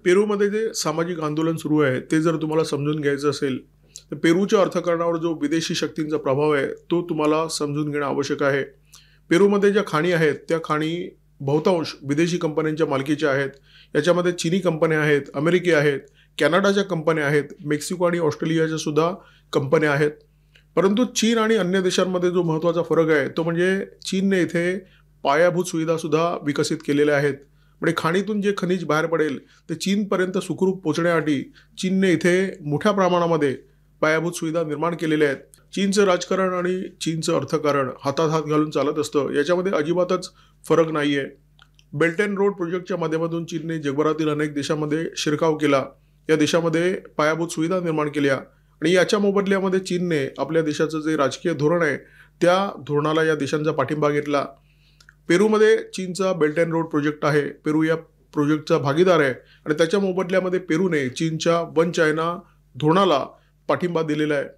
पेरूमध्ये जे सामाजिक आंदोलन सुरू आहे ते जर तुम्हाला समजून घ्यायचं असेल तर पेरूच्या अर्थकारणावर जो विदेशी शक्तींचा प्रभाव आहे तो तुम्हाला समजून घेणं आवश्यक आहे. पेरूमध्ये ज्या खाणी आहेत त्या खाणी बहुतांश विदेशी कंपन्यांच्या मालकीच्या आहेत. याच्यामध्ये चीनी कंपन्या आहेत, अमेरिकी आहेत, कॅनडाच्या कंपन्या आहेत, मेक्सिको आणि ऑस्ट्रेलियाच्या सुद्धा कंपन्या आहेत. परंतु चीन आणि अन्य देशांमध्ये जो महत्त्वाचा फरक आहे तो म्हणजे चीनने इथे पायाभूत सुविधासुद्धा विकसित केलेल्या आहेत. म्हणजे खाणीतून जे खनिज बाहेर पडेल ते चीनपर्यंत सुखरूप पोहोचण्यासाठी चीनने इथे मोठ्या प्रमाणामध्ये पायाभूत सुविधा निर्माण केलेल्या आहेत. चीनचं राजकारण आणि चीनचं अर्थकारण हातात हात घालून चालत असतं. याच्यामध्ये अजिबातच फरक नाही आहे. बेल्ट अँड रोड प्रोजेक्टच्या माध्यमातून चीनने जगभरातील अनेक देशांमध्ये शिरकाव केला. या देशामध्ये पायाभूत सुविधा निर्माण केल्या आणि याच्या मोबदल्यामध्ये चीनने आपल्या देशाचं जे राजकीय धोरण आहे त्या धोरणाला या देशांचा पाठिंबा घेतला. पेरूमध्ये चीनचा बेल्ट अँड रोड प्रोजेक्ट आहे. पेरू या प्रोजेक्टचा भागीदार आहे आणि त्याच्या मोबदल्यामध्ये पेरूने चीनच्या वन चायना धोरणाला पाठिंबा दिलेला आहे.